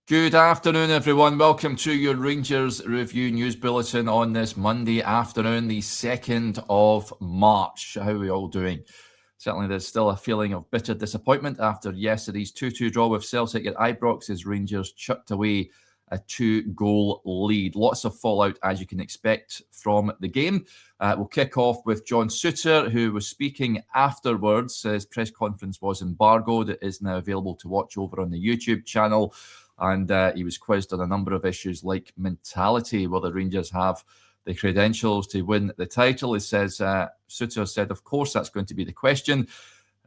Good afternoon, everyone. Welcome to your Rangers Review News Bulletin on this Monday afternoon, the 2nd of March. How are we all doing? Certainly, there's still a feeling of bitter disappointment after yesterday's 2-2 draw with Celtic at Ibrox as Rangers chucked away a 2-goal lead. Lots of fallout, as you can expect, from the game. We'll kick off with John Souttar, who was speaking afterwards. His press conference was embargoed. It is now available to watch over on the YouTube channel. And he was quizzed on a number of issues like mentality. Will the Rangers have the credentials to win the title? He says, Souttar said, of course, that's going to be the question.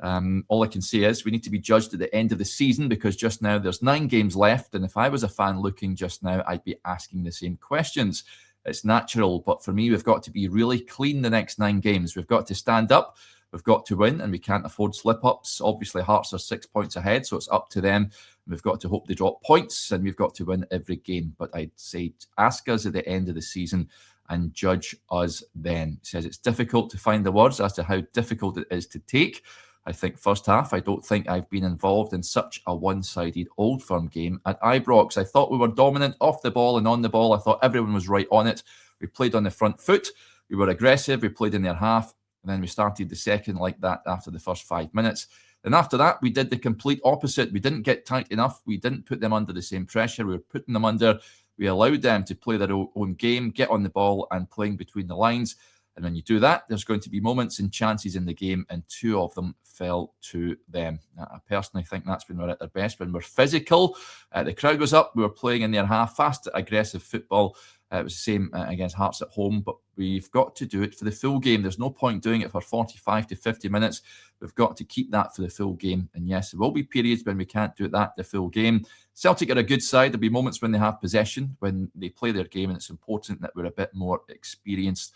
All I can say is we need to be judged at the end of the season because just now there's 9 games left. And if I was a fan looking just now, I'd be asking the same questions. It's natural. But for me, we've got to be really clean the next 9 games. We've got to stand up. We've got to win, and we can't afford slip-ups. Obviously, Hearts are 6 points ahead, so it's up to them. We've got to hope they drop points, and we've got to win every game. But I'd say ask us at the end of the season and judge us then. He says it's difficult to find the words as to how difficult it is to take. I think first half, I don't think I've been involved in such a one-sided Old Firm game at Ibrox. I thought we were dominant off the ball and on the ball. I thought everyone was right on it. We played on the front foot. We were aggressive. We played in their half. And then we started the second like that after the first 5 minutes. Then after that, we did the complete opposite. We didn't get tight enough. We didn't put them under the same pressure. We were putting them under. We allowed them to play their own game, get on the ball and playing between the lines. And when you do that, there's going to be moments and chances in the game, and 2 of them fell to them. I personally think that's when we're at their best, when we're physical. The crowd was up. We were playing in their half, fast, aggressive football. It was the same against Hearts at home, but we've got to do it for the full game. There's no point doing it for 45 to 50 minutes. We've got to keep that for the full game. And yes, there will be periods when we can't do that the full game. Celtic are a good side. There'll be moments when they have possession, when they play their game, and it's important that we're a bit more experienced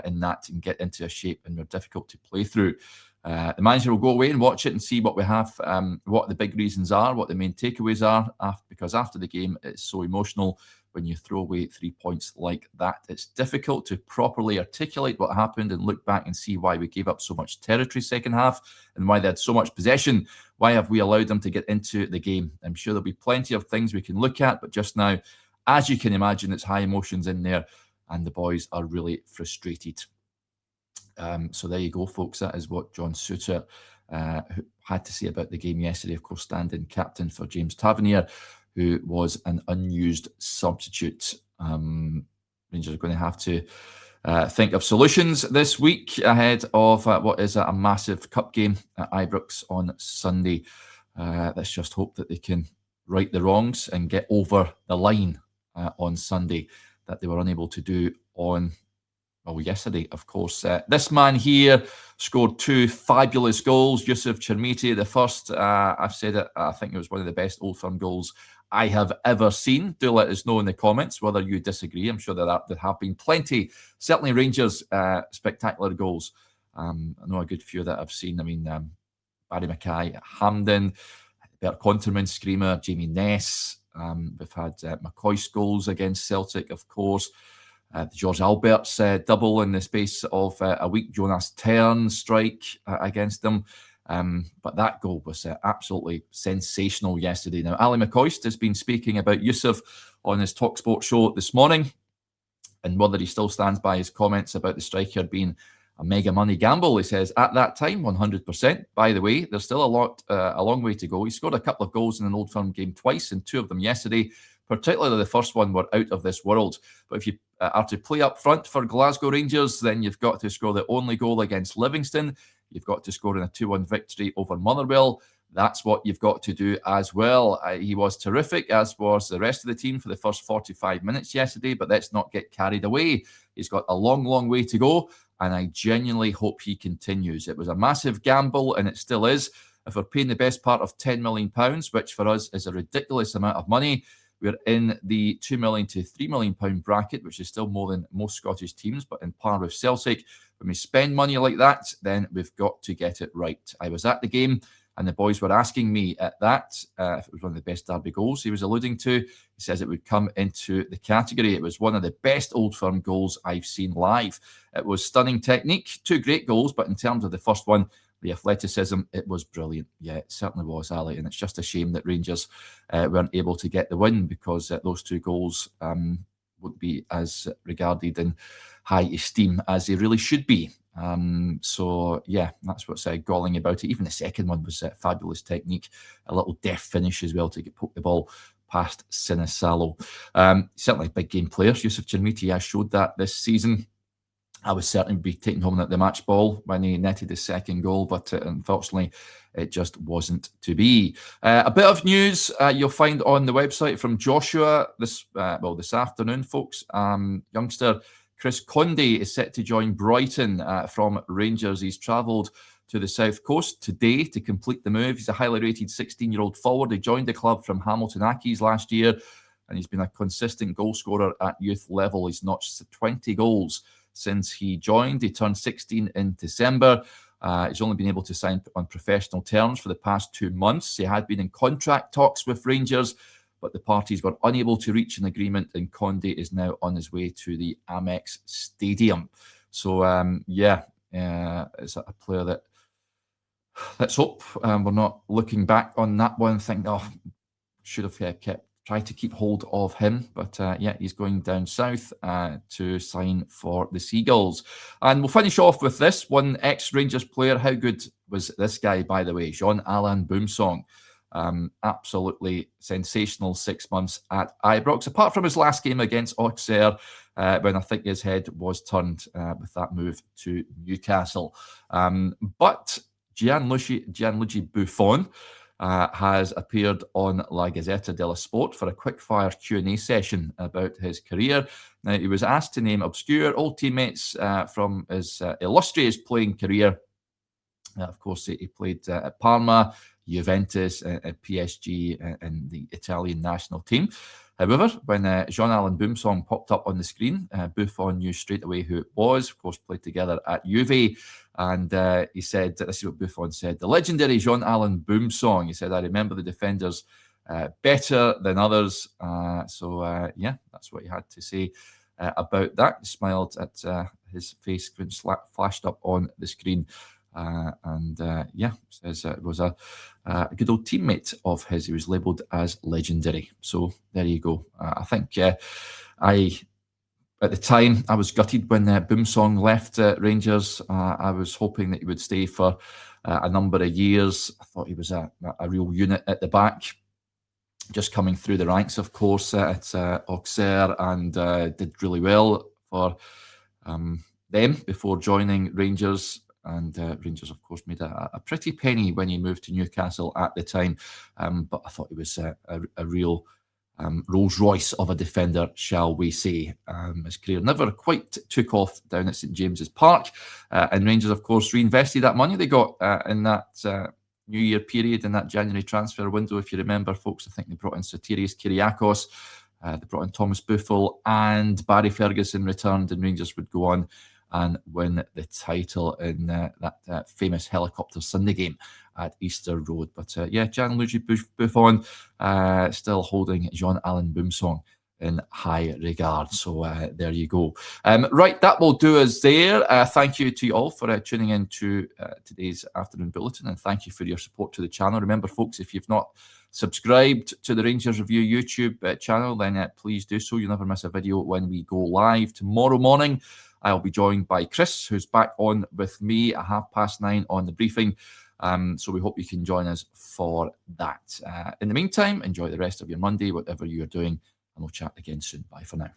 in that and get into a shape, and we're difficult to play through. The manager will go away and watch it and see what we have, what the big reasons are, what the main takeaways are, because after the game, it's so emotional. When you throw away 3 points like that, it's difficult to properly articulate what happened and look back and see why we gave up so much territory second half and why they had so much possession. Why have we allowed them to get into the game? I'm sure there'll be plenty of things we can look at, but just now, as you can imagine, it's high emotions in there and the boys are really frustrated. So there you go, folks. That is what John Souttar had to say about the game yesterday. Of course, stand-in captain for James Tavernier, who was an unused substitute. Rangers are going to have to think of solutions this week ahead of what is a massive cup game at Ibrox on Sunday. Let's just hope that they can right the wrongs and get over the line on Sunday that they were unable to do on yesterday, of course. This man here scored 2 fabulous goals. Ibrox Chermiti, the first, I've said it, I think it was one of the best Old Firm goals I have ever seen. Do let us know in the comments whether you disagree. I'm sure there have been plenty, certainly Rangers, spectacular goals. I know a good few that I've seen. I mean, Barry Mackay, Hampden, Bert Conterman, Screamer, Jamie Ness. We've had McCoist goals against Celtic, of course. The George Albert's double in the space of a week. Jonas Tern strike against them. But that goal was absolutely sensational yesterday. Now, Ali McCoist has been speaking about Yusuf on his TalkSport show this morning, and whether he still stands by his comments about the striker being a mega money gamble. He says, at that time, 100%. By the way, there's still a long way to go. He scored a couple of goals in an Old Firm game twice, and 2 of them yesterday. Particularly the first one were out of this world. But if you are to play up front for Glasgow Rangers, then you've got to score the only goal against Livingston. You've got to score in a 2-1 victory over Motherwell. That's what you've got to do as well. He was terrific, as was the rest of the team for the first 45 minutes yesterday, but let's not get carried away. He's got a long, long way to go, and I genuinely hope he continues. It was a massive gamble, and it still is. If we're paying the best part of £10 million, which for us is a ridiculous amount of money, we're in the £2 million to £3 million bracket, which is still more than most Scottish teams, but in par with Celtic. When we spend money like that, then we've got to get it right. I was at the game, and the boys were asking me at that if it was one of the best derby goals he was alluding to. He says it would come into the category. It was one of the best Old Firm goals I've seen live. It was stunning technique, 2 great goals, but in terms of the first one, the athleticism, it was brilliant. Yeah, it certainly was, Ali. And it's just a shame that Rangers weren't able to get the win, because those 2 goals would be as regarded in high esteem as they really should be. So yeah, that's what's galling about it. Even the second one was fabulous technique, a little deft finish as well to poke the ball past Sinisalo. Certainly a big game player. Yousuf Chermiti has showed that this season. I would certainly be taking home the match ball when he netted his second goal, but unfortunately, it just wasn't to be. A bit of news you'll find on the website from Joshua this afternoon, folks. Youngster Chris Condé is set to join Brighton from Rangers. He's travelled to the South Coast today to complete the move. He's a highly rated 16-year-old forward. He joined the club from Hamilton Accies last year, and he's been a consistent goal scorer at youth level. He's notched 20 goals since he joined. He turned 16 in December. He's only been able to sign on professional terms for the past 2 months. He had been in contract talks with Rangers, but the parties were unable to reach an agreement, and Condé is now on his way to the Amex Stadium. So, it's a player that, let's hope we're not looking back on that one thinking, should have tried to keep hold of him. But he's going down south to sign for the Seagulls. And we'll finish off with this one ex-Rangers player. How good was this guy, by the way? Jean-Alain Boumsong. Absolutely sensational 6 months at Ibrox, apart from his last game against Auxerre, when I think his head was turned with that move to Newcastle. But Gianluigi Buffon has appeared on La Gazzetta dello Sport for a quick-fire Q&A session about his career. Now, he was asked to name obscure old teammates from his illustrious playing career. Of course, he played at Parma, Juventus, at PSG, and the Italian national team. However, when Jean-Alain Boumsong popped up on the screen, Buffon knew straight away who it was. Of course, played together at Juve. And he said, this is what Buffon said, the legendary Jean-Alain Boumsong. He said, I remember the defenders better than others. That's what he had to say about that. He smiled at his face when flashed up on the screen. Says it was a good old teammate of his. He was labelled as legendary. So there you go. I think at the time, I was gutted when Boumsong left Rangers. I was hoping that he would stay for a number of years. I thought he was a real unit at the back, just coming through the ranks, of course, at Auxerre, and did really well for them before joining Rangers. And Rangers, of course, made a pretty penny when he moved to Newcastle at the time. But I thought he was a real Rolls Royce of a defender, shall we say. His career never quite took off down at St James's Park. And Rangers, of course, reinvested that money they got in that New Year period, in that January transfer window. If you remember, folks, I think they brought in Sotirios Kyriakos, they brought in Thomas Buffel, and Barry Ferguson returned, and Rangers would go on and win the title in that famous helicopter Sunday game at Easter Road. But Gianluigi Buffon still holding Jean-Alain Boumsong in high regard. So there you go. Right, that will do us there. Thank you to you all for tuning in to today's afternoon bulletin, and thank you for your support to the channel. Remember, folks, if you've not subscribed to the Rangers Review YouTube channel, then please do so. You'll never miss a video when we go live. Tomorrow morning, I'll be joined by Chris, who's back on with me at 9:30 on the briefing. So we hope you can join us for that. In the meantime, enjoy the rest of your Monday, whatever you're doing, and we'll chat again soon. Bye for now.